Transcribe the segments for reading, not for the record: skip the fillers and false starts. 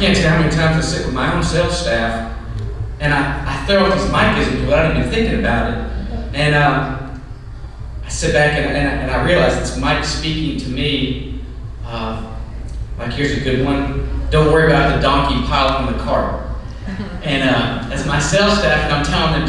can't tell you how many times I sit with my own sales staff, and I throw out these micisms without even thinking about it. And I sit back and I realize it's Mike speaking to me. Like, here's a good one. Don't worry about the donkey piled on the cart. And as my sales staff, and I'm telling them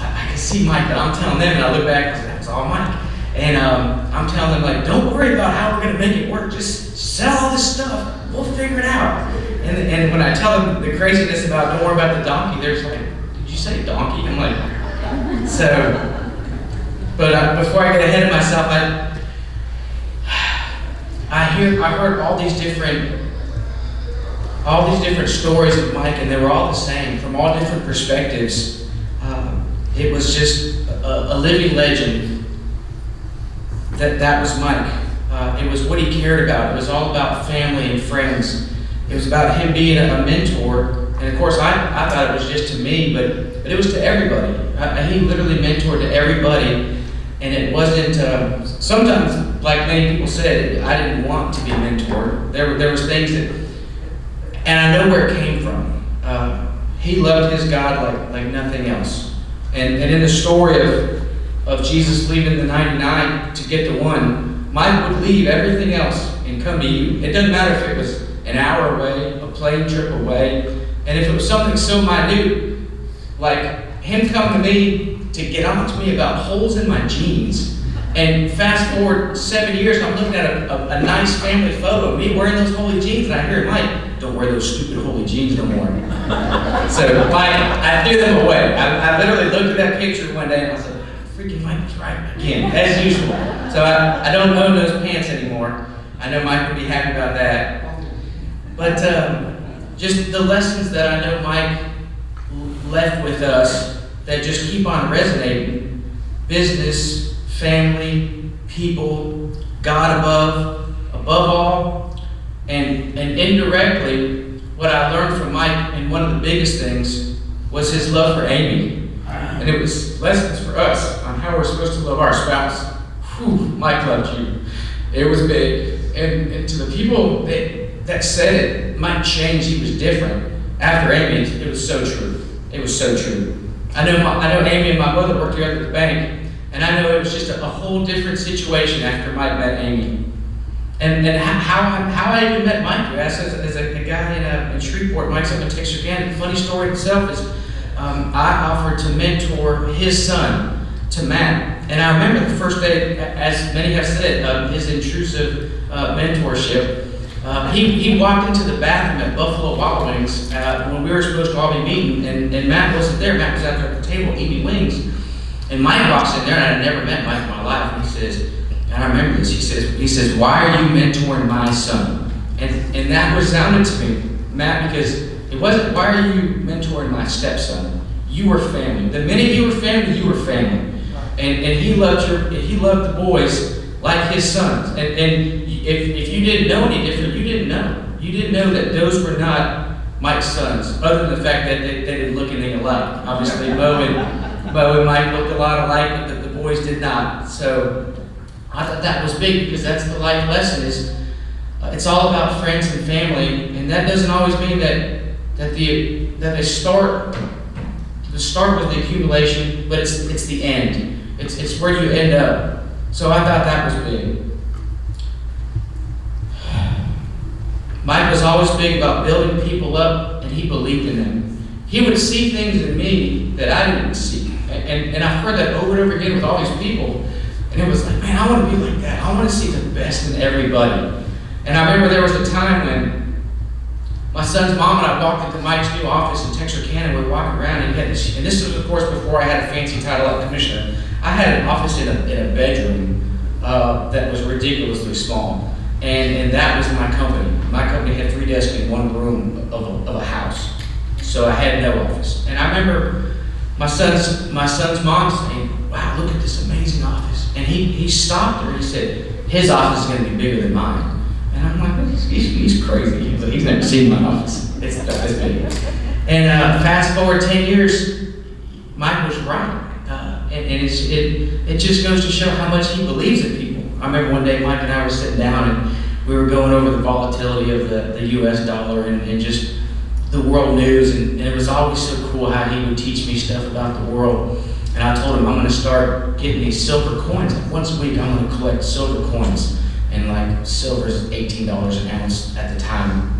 I can see Mike, but I'm telling them, and I look back and that was all Mike. And I'm telling them, like, don't worry about how we're going to make it work. Just sell all this stuff. We'll figure it out. And when I tell them the craziness about don't worry about the donkey, they're just like, did you say donkey? I'm like, so. But before I get ahead of myself, I heard all these different stories of Mike, and they were all the same from all different perspectives. It was just a living legend. That was Mike. It was what he cared about. It was all about family and friends. It was about him being a mentor. And of course, I thought it was just to me, but it was to everybody. He literally mentored to everybody. And it wasn't, sometimes, like many people said, I didn't want to be mentored. There was things that, and I know where it came from. He loved his God like nothing else. And in the story of Jesus leaving the 99 to get the one, Mike would leave everything else and come to you. It doesn't matter if it was an hour away, a plane trip away, and if it was something so minute, like him coming to me to get on to me about holes in my jeans. And fast forward 7 years, and I'm looking at a nice family photo of me wearing those holy jeans, and I hear Mike, don't wear those stupid holy jeans no more. So Mike, I threw them away. I literally looked at that picture one day and I was like, freaking Mike was right again, as usual. So I don't own those pants anymore. I know Mike would be happy about that. But just the lessons that I know Mike left with us that just keep on resonating. Business, family, people, God above all, and indirectly, what I learned from Mike, and one of the biggest things, was his love for Amy. And it was lessons for us on how we're supposed to love our spouse. Whew, Mike loved you. It was big. And to the people that said it, Mike changed, he was different. After Amy, it was so true. It was so true. I know Amy and my mother worked together at the bank, and I know it was just a whole different situation after Mike met Amy. And how I even met Mike, as a guy in Shreveport. Mike's up in Texarkana. Funny story itself is I offered to mentor his son, to Matt. And I remember the first day, as many have said, his intrusive mentorship. He walked into the bathroom at Buffalo Wild Wings when we were supposed to all be meeting, and Matt wasn't there. Matt was out there at the table eating wings. And Mike walks in there, and I had never met Mike in my life, and he says, and I remember this, he says, why are you mentoring my son? And that resounded to me, Matt, because it wasn't, why are you mentoring my stepson? You were family. The minute you were family, you were family. And he loved the boys like his sons. And if you didn't know any different, you didn't know. You didn't know that those were not Mike's sons, other than the fact that they didn't look anything alike. Obviously, Bo and Mike looked a lot alike, but the boys did not. So I thought that was big, because that's the life lesson, is it's all about friends and family, and that doesn't always mean that they start. The start was the accumulation, but it's the end. It's where you end up. So I thought that was big. Mike was always big about building people up, and he believed in them. He would see things in me that I didn't see. And I've heard that over and over again with all these people. And it was like, man, I want to be like that. I want to see the best in everybody. And I remember there was a time when my son's mom and I walked into Mike's new office in Texarkana. We were walking around, and and this was, of course, before I had a fancy title like commissioner. I had an office in a bedroom that was ridiculously small. And that was my company. My company had 3 desks in one room of a house. So I had no office. And I remember my son's mom saying, wow, look at this amazing office. And he stopped her and he said, his office is going to be bigger than mine. And I'm like, well, he's crazy. He's never seen my office. It's big. And fast forward 10 years, Mike was right. And it just goes to show how much he believes in people. I remember one day Mike and I were sitting down, and we were going over the volatility of the U.S. dollar and just the world news, and it was always so cool how he would teach me stuff about the world. And I told him I'm going to start getting these silver coins. Like once a week, I'm going to collect silver coins. And like silver is $18 an ounce at the time.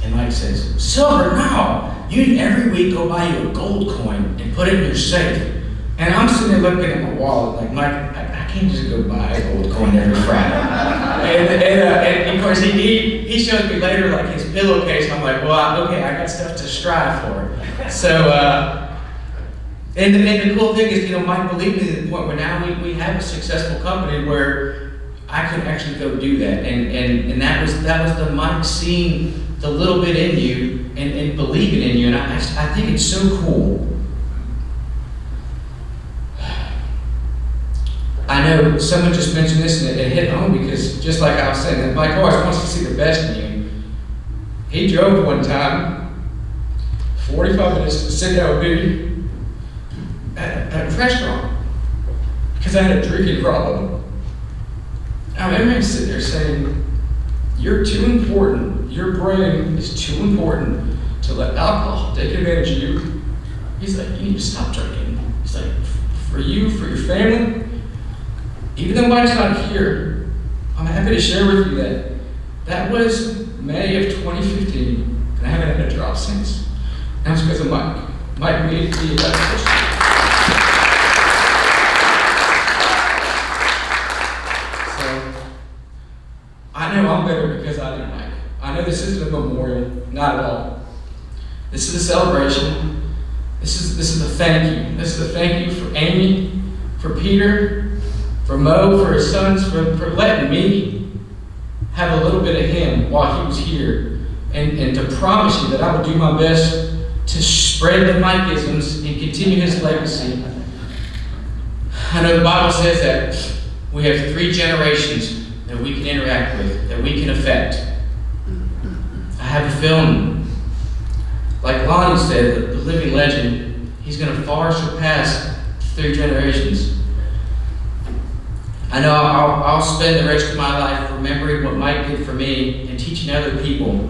And Mike says, "Silver, no! You every week go buy you a gold coin and put it in your safe." And I'm sitting there looking at my wallet like, Mike, I can't just go buy a gold coin every Friday. and of course, he shows me later like his pillowcase. I'm like, well, okay, I got stuff to strive for. So, and the cool thing is, Mike believed me to the point where now we have a successful company where I could actually go do that. And that was the Mike seeing the little bit in you and believing in you. And I think it's so cool. I know someone just mentioned this and it hit home because just like I was saying, that Mike always wants to see the best in you. He drove one time, 45 minutes to sit down with me at a restaurant because I had a drinking problem. I remember him sitting there saying, "You're too important. Your brain is too important to let alcohol take advantage of you." He's like, "You need to stop drinking." He's like, "For you, for your family." Even though Mike's not here, I'm happy to share with you that was May of 2015, and I haven't had a drop since. And it's because of Mike. Mike made me a better person. So, I know I'm better because I did Mike. I know this isn't a memorial, not at all. This is a celebration. This is a thank you. This is a thank you for Amy, for Peter, for Mo, for his sons, for letting me have a little bit of him while he was here, and to promise you that I will do my best to spread the Mikeisms and continue his legacy. I know the Bible says that we have 3 generations that we can interact with, that we can affect. I have a feeling, like Lonnie said, the living legend, he's going to far surpass 3 generations. I know I'll spend the rest of my life remembering what Mike did for me and teaching other people.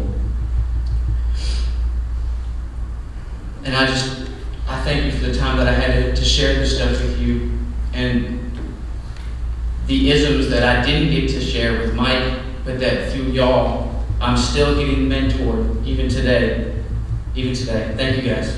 And I thank you for the time that I had to share this stuff with you and the isms that I didn't get to share with Mike, but that through y'all, I'm still getting mentored even today. Thank you guys.